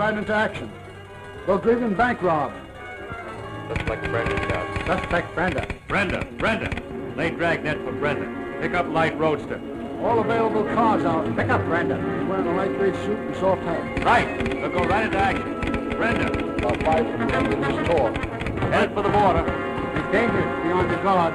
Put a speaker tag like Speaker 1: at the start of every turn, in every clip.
Speaker 1: right into action. Belgravian bank rob.
Speaker 2: Looks like Brenda's job.
Speaker 1: Suspect Brenda.
Speaker 3: Brenda. Lay dragnet for Brenda. Pick up light roadster.
Speaker 1: All available cars out. Pick up Brenda. He's wearing a light gray suit and soft hat.
Speaker 3: Right. We'll go right into action. Brenda.
Speaker 1: About 5 from the end of the store.
Speaker 3: Head for the border.
Speaker 1: It's dangerous. Be on your guard.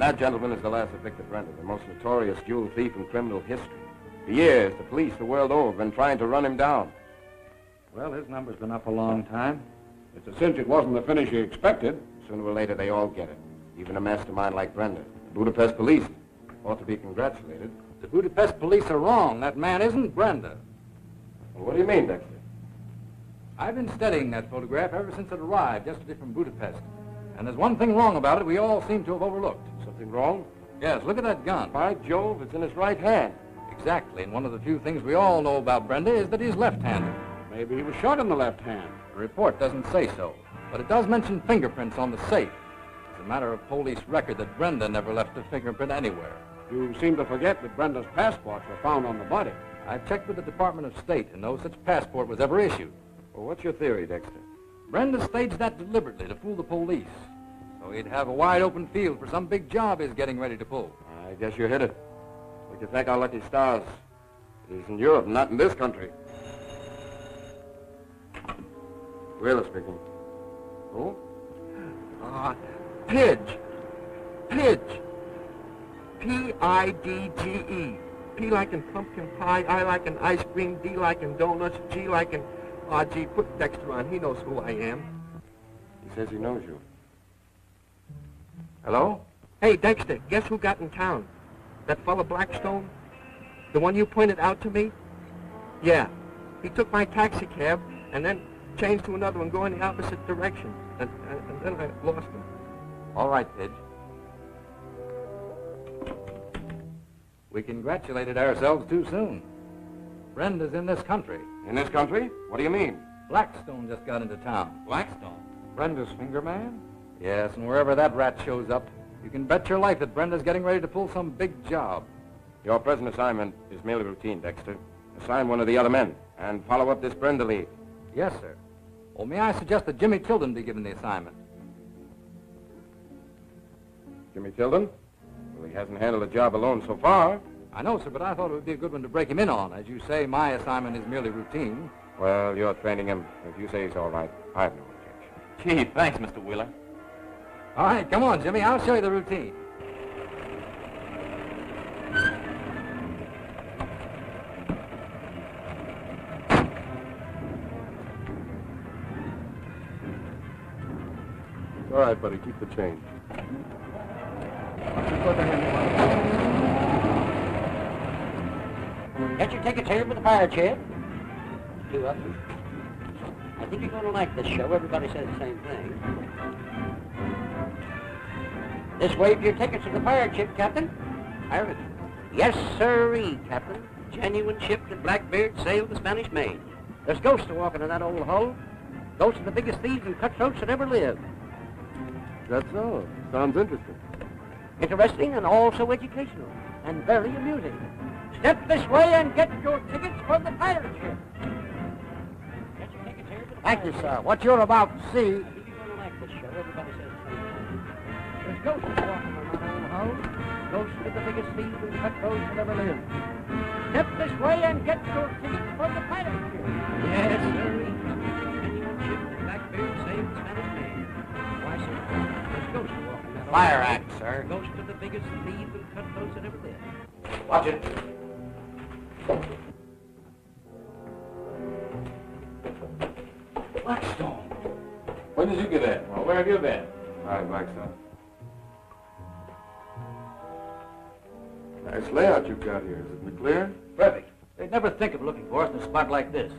Speaker 2: That gentleman is the last of Victor Brenda, the most notorious jewel thief in criminal history. For years, the police the world over have been trying to run him down.
Speaker 3: Well, his number's been up a long time.
Speaker 1: It's a cinch it wasn't the finish you expected.
Speaker 2: Sooner or later, they all get it. Even a mastermind like Brenda. The Budapest police ought to be congratulated.
Speaker 3: The Budapest police are wrong. That man isn't Brenda.
Speaker 2: Well, what do you mean, Dexter?
Speaker 3: I've been studying that photograph ever since it arrived yesterday from Budapest. And there's one thing wrong about it we all seem to have overlooked.
Speaker 2: Something wrong?
Speaker 3: Yes, look at that gun.
Speaker 2: By Jove, it's in his right hand.
Speaker 3: Exactly, and one of the few things we all know about Brenda is that he's left-handed.
Speaker 1: Maybe he was shot in the left hand.
Speaker 3: The report doesn't say so, but it does mention fingerprints on the safe. It's a matter of police record that Brenda never left a fingerprint anywhere.
Speaker 1: You seem to forget that Brenda's passports were found on the body.
Speaker 3: I've checked with the Department of State, and no such passport was ever issued.
Speaker 2: Well, what's your theory, Dexter?
Speaker 3: Brenda staged that deliberately to fool the police. So he'd have a wide-open field for some big job he's getting ready to pull.
Speaker 2: I guess you hit it. We can thank our lucky stars. It is in Europe, not in this country. Wheeler speaking. Who?
Speaker 4: Pidge. P-I-D-G-E. P like in pumpkin pie, I like in ice cream, D like in donuts, G like in... gee, put Dexter on. He knows who I am.
Speaker 2: He says he knows you.
Speaker 3: Hello?
Speaker 4: Hey, Dexter, guess who got in town? That fella Blackstone? The one you pointed out to me? Yeah. He took my taxi cab and then changed to another one going the opposite direction. And then I lost him.
Speaker 3: All right, Pidge. We congratulated ourselves too soon. Brenda's in this country.
Speaker 2: In this country? What do you mean?
Speaker 3: Blackstone just got into town.
Speaker 2: Blackstone?
Speaker 3: Brenda's finger man? Yes, and wherever that rat shows up, you can bet your life that Brenda's getting ready to pull some big job.
Speaker 2: Your present assignment is merely routine, Dexter. Assign one of the other men and follow up this Brenda lead.
Speaker 3: Yes, sir. Well, may I suggest that Jimmy Tilden be given the assignment?
Speaker 2: Jimmy Tilden? Well, he hasn't handled the job alone so far.
Speaker 3: I know, sir, but I thought it would be a good one to break him in on. As you say, my assignment is merely routine.
Speaker 2: Well, you're training him. If you say he's all right, I have no objection.
Speaker 5: Gee, thanks, Mr. Wheeler.
Speaker 3: All right, come on, Jimmy. I'll show you the routine.
Speaker 2: All right, buddy, keep the change.
Speaker 6: Get your tickets here for the fire chief. Two of them. I think you're going to like this show. Everybody says the same thing. This way for your tickets to the fire ship, Captain. Pirate. Yes, sirree, Captain. Genuine ship that Blackbeard sailed the Spanish Main. There's ghosts walking in that old hull. Ghosts of the biggest thieves and cutthroats that ever lived.
Speaker 2: That's all. Sounds interesting.
Speaker 6: Interesting and also educational. And very amusing. Step this way and get your tickets for the pirate ship. Get your tickets here for the
Speaker 1: Thank you, sir. What you're about to see...
Speaker 6: You're gonna like this show. Everybody says there's ghosts walking on that old hull. Ghosts of the biggest thieves and cutthroats that ever lived. Step this way and get your ticket for the pirate ship. Yes, sir. Genuine ship that Blackbeard saved the Spanish maid. Why, sir, there's ghosts walking that old
Speaker 1: Fire
Speaker 6: hull.
Speaker 1: act, sir.
Speaker 6: Ghosts of the biggest thieves and cutthroats that ever lived.
Speaker 2: Watch it.
Speaker 3: Blackstone. When did you get in? Well, where have you been?
Speaker 2: All right, Blackstone. Nice layout you've got here. Is it clear?
Speaker 5: Perfect. They'd never think of looking for us in a spot like this.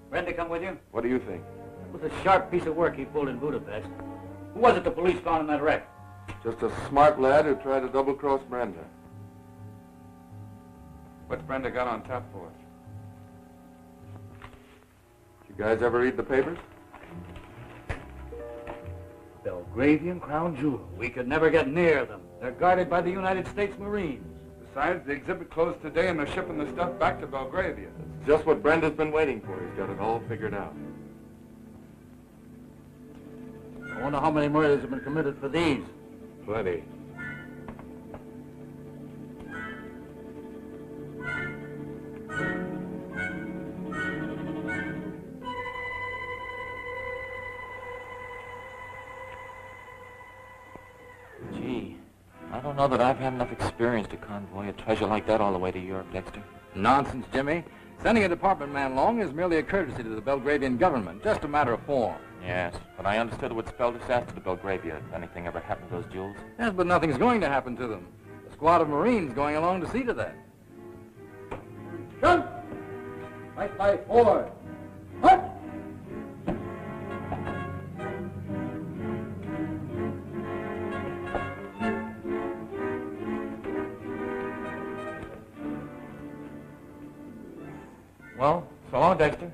Speaker 5: Brenda come with you?
Speaker 2: What do you think?
Speaker 5: It was a sharp piece of work he pulled in Budapest. Who was it the police found in that wreck?
Speaker 2: Just a smart lad who tried to double-cross Brenda.
Speaker 3: What's Brenda got on tap for us?
Speaker 2: You guys ever read the papers?
Speaker 5: Belgravian crown jewels. We could never get near them. They're guarded by the United States Marines.
Speaker 3: Besides, the exhibit closed today and they're shipping the stuff back to Belgravia.
Speaker 2: It's just what Brenda's been waiting for. He's got it all figured out.
Speaker 5: I wonder how many murders have been committed for these.
Speaker 3: Plenty.
Speaker 7: Gee, I don't know that I've had enough experience to convoy a treasure like that all the way to Europe, Dexter.
Speaker 3: Nonsense, Jimmy. Sending a department man along is merely a courtesy to the Belgravian government, just a matter of form.
Speaker 7: Yes, but I understood it would spell disaster to Belgravia if anything ever happened to those jewels.
Speaker 3: Yes, but nothing's going to happen to them. A squad of Marines going along to see to that.
Speaker 1: Jump! Right by forward. What?
Speaker 7: Well, so long, Dexter.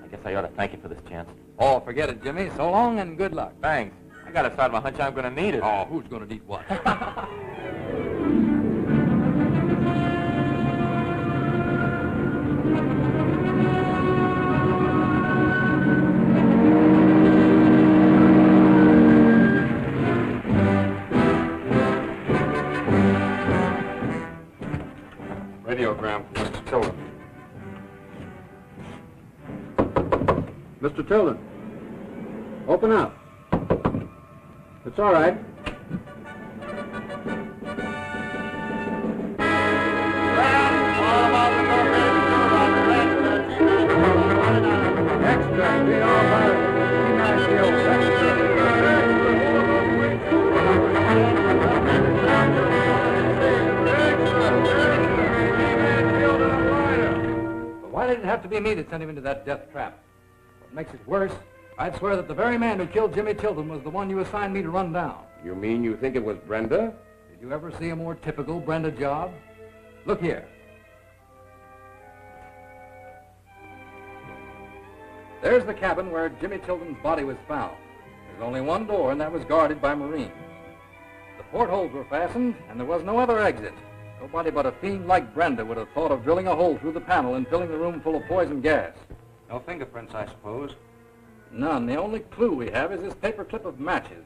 Speaker 7: I guess I ought to thank you for this chance.
Speaker 3: Oh, forget it, Jimmy. So long and good luck.
Speaker 7: Thanks. I got a side of a hunch I'm going to need it.
Speaker 3: Oh, who's going to need what?
Speaker 2: Radiogram from Mr. Tilden.
Speaker 1: Mr. Tilden, open up. It's all right. Extra, be all
Speaker 3: Why did it have to be me that sent him into that death trap? What makes it worse, I'd swear that the very man who killed Jimmy Tilden was the one you assigned me to run down.
Speaker 2: You mean you think it was Brenda?
Speaker 3: Did you ever see a more typical Brenda job? Look here. There's the cabin where Jimmy Tilden's body was found. There's only one door, and that was guarded by Marines. The portholes were fastened, and there was no other exit. Nobody but a fiend like Brenda would have thought of drilling a hole through the panel and filling the room full of poison gas.
Speaker 5: No fingerprints, I suppose.
Speaker 3: None. The only clue we have is this paper clip of matches.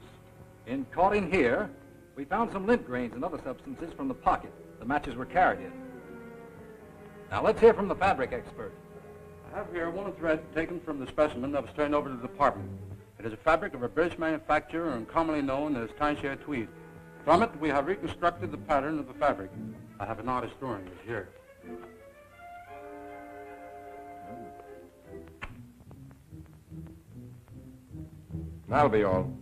Speaker 3: Caught in here, we found some lint grains and other substances from the pocket the matches were carried in. Now let's hear from the fabric expert.
Speaker 5: I have here one thread taken from the specimen that was turned over to the department. It is a fabric of a British manufacture and commonly known as timeshare tweed. From it, we have reconstructed the pattern of the fabric. I have an artist drawing it here.
Speaker 2: That'll be all.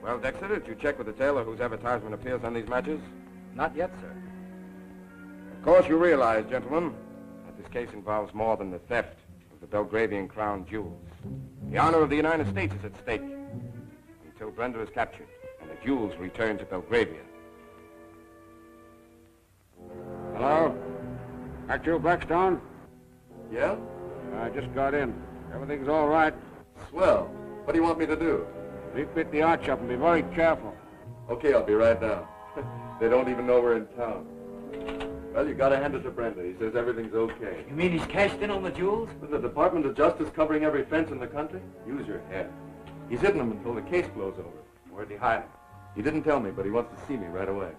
Speaker 2: Well, Dexter, did you check with the tailor whose advertisement appears on these matches?
Speaker 3: Not yet, sir.
Speaker 2: Of course you realize, gentlemen, that this case involves more than the theft of the Belgravian crown jewels. The honor of the United States is at stake until Brenda is captured and the jewels returned to Belgravia.
Speaker 1: Hello? Aren't you Blackstone?
Speaker 2: Yeah?
Speaker 1: I just got in. Everything's all right.
Speaker 2: Swell. What do you want me to do?
Speaker 1: Refit the arch up and be very careful.
Speaker 2: Okay, I'll be right down. They don't even know we're in town.
Speaker 8: Well, you gotta hand it to Brenda. He says everything's okay.
Speaker 6: You mean he's cashed in on the jewels?
Speaker 8: With the Department of Justice covering every fence in the country? Use your head. He's hidden them until the case blows over.
Speaker 2: Where'd he hide him?
Speaker 8: He didn't tell me, but he wants to see me right away.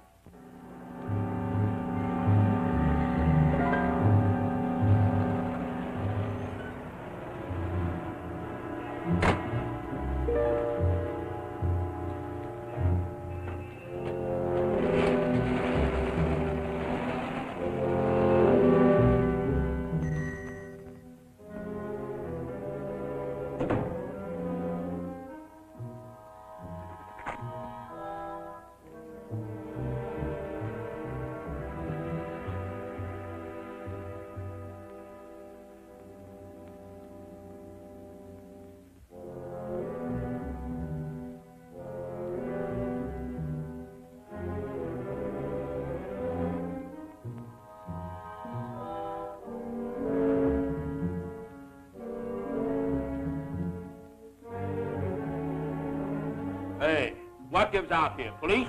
Speaker 9: Hey, what gives out here? Police?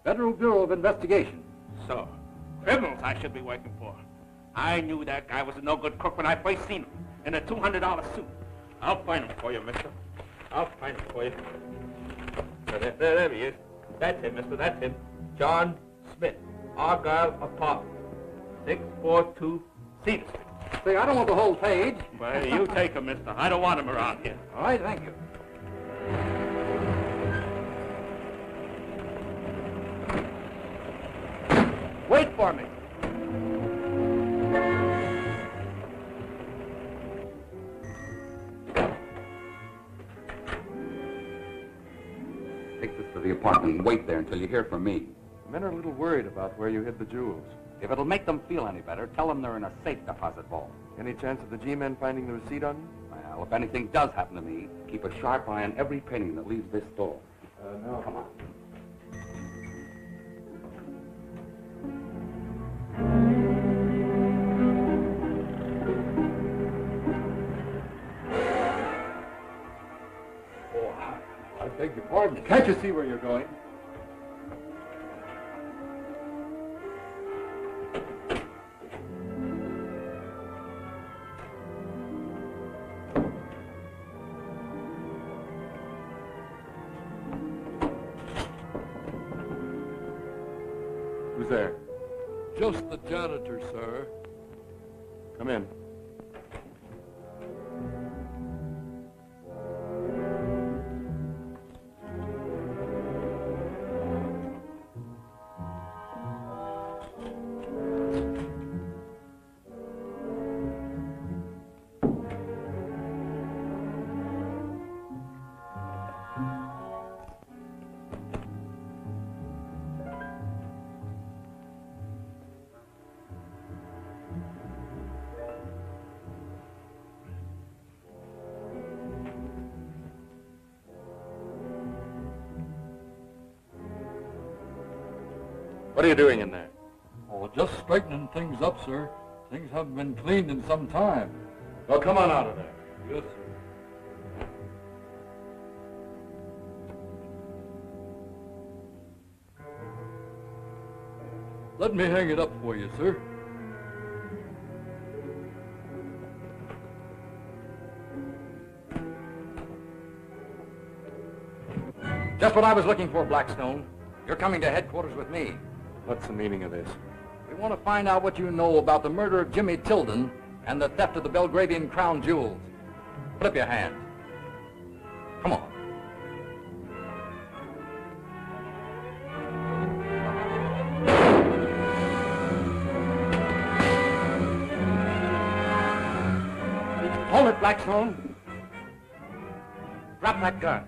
Speaker 3: Federal Bureau of Investigation.
Speaker 9: So, criminals I should be working for. I knew that guy was a no-good crook when I first seen him in a $200 suit. I'll find him for you, mister. I'll find him for you. There he is. That's him, mister. That's him. John Smith, Argyle Apartment, 642 Cedar Street.
Speaker 3: Say, I don't want the whole page.
Speaker 9: Well, you take him, mister. I don't want him around here.
Speaker 3: All right, thank you.
Speaker 9: Wait for me.
Speaker 10: Take this to the apartment and wait there until you hear from me.
Speaker 8: The men are a little worried about where you hid the jewels.
Speaker 10: If it'll make them feel any better, tell them they're in a safe deposit vault.
Speaker 8: Any chance of the G-men finding the receipt on you?
Speaker 10: Well, if anything does happen to me, keep a sharp eye on every penny that leaves this store.
Speaker 8: No.
Speaker 10: Come on.
Speaker 3: I beg your pardon. Can't you see where you're going?
Speaker 8: Who's there?
Speaker 11: Just the janitor, sir.
Speaker 8: Come in. What are you doing in there?
Speaker 11: Oh, just straightening things up, sir. Things haven't been cleaned in some time.
Speaker 8: Well, come on out of there.
Speaker 11: Yes, sir. Let me hang it up for you, sir.
Speaker 3: Just what I was looking for, Blackstone. You're coming to headquarters with me.
Speaker 8: What's the meaning of this?
Speaker 3: We want to find out what you know about the murder of Jimmy Tilden and the theft of the Belgravian crown jewels. Put up your hands. Come on. Hold it, Blackstone. Drop that gun.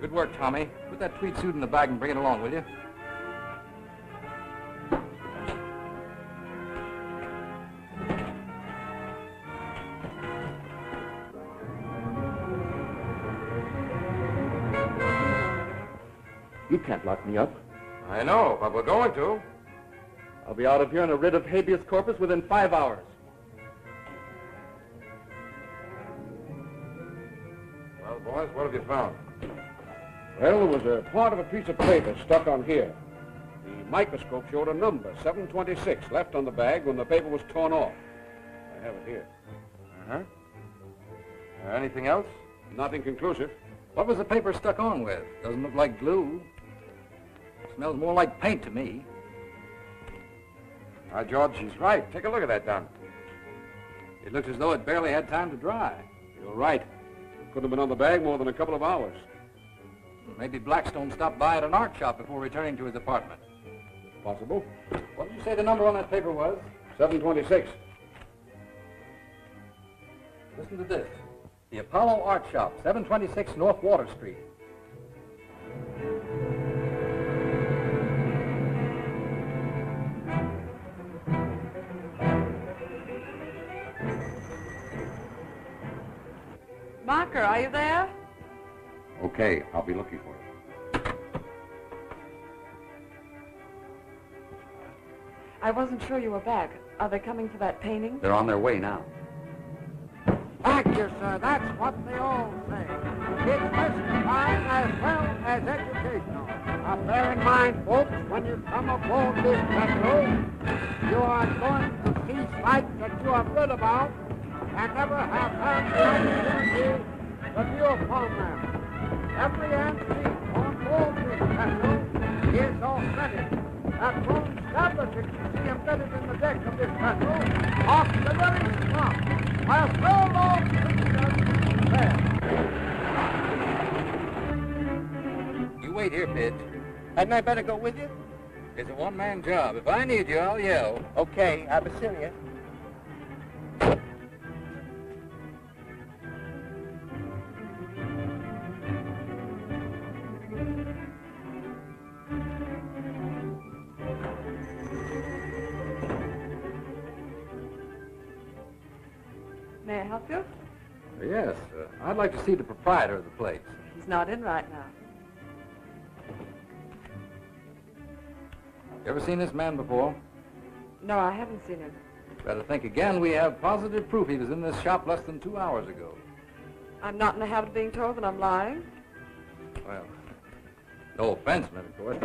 Speaker 3: Good work, Tommy. Put that tweed suit in the bag and bring it along, will you?
Speaker 8: You can't lock me up.
Speaker 2: I know, but we're going to.
Speaker 8: I'll be out of here on a writ of habeas corpus within 5 hours.
Speaker 2: boys. What have you found?
Speaker 12: Well, there was a part of a piece of paper stuck on here. The microscope showed a number, 726, left on the bag when the paper was torn off. I have it here.
Speaker 2: Uh-huh. Anything else?
Speaker 12: Nothing conclusive.
Speaker 3: What was the paper stuck on with? Doesn't look like glue. Smells more like paint to me.
Speaker 2: George, she's right. Take a look at that, Don.
Speaker 3: It looks as though it barely had time to dry.
Speaker 12: You're right. It couldn't have been on the bag more than a couple of hours.
Speaker 3: Maybe Blackstone stopped by at an art shop before returning to his apartment.
Speaker 12: Possible.
Speaker 3: What did you say the number on that paper was?
Speaker 12: 726.
Speaker 3: Listen to this. The Apollo Art Shop, 726 North Water Street.
Speaker 13: Marker, are you there?
Speaker 10: Okay, I'll be looking for you.
Speaker 13: I wasn't sure you were back. Are they coming for that painting?
Speaker 10: They're on their way now.
Speaker 1: Thank you, sir. That's what they all say. It's mystifying as well as educational. Now, bear in mind, folks, when you come aboard this vessel, you are going to see sights that you have read about and never have had the opportunity to view upon them. Every antique on board this vessel is authentic. That bone tablet you see embedded in the deck of this vessel off the very spot where so long pictures there.
Speaker 3: You wait here, Pidge.
Speaker 4: Hadn't I better go with you?
Speaker 3: It's a one-man job. If I need you, I'll yell.
Speaker 4: Okay, Abyssinia.
Speaker 13: May I help you?
Speaker 3: Yes, I'd like to see the proprietor of the place.
Speaker 13: He's not in right now.
Speaker 3: You ever seen this man before?
Speaker 13: No, I haven't seen him.
Speaker 3: Better think again. We have positive proof he was in this shop less than 2 hours ago.
Speaker 13: I'm not in the habit of being told that I'm lying.
Speaker 3: Well, no offense, man, of course.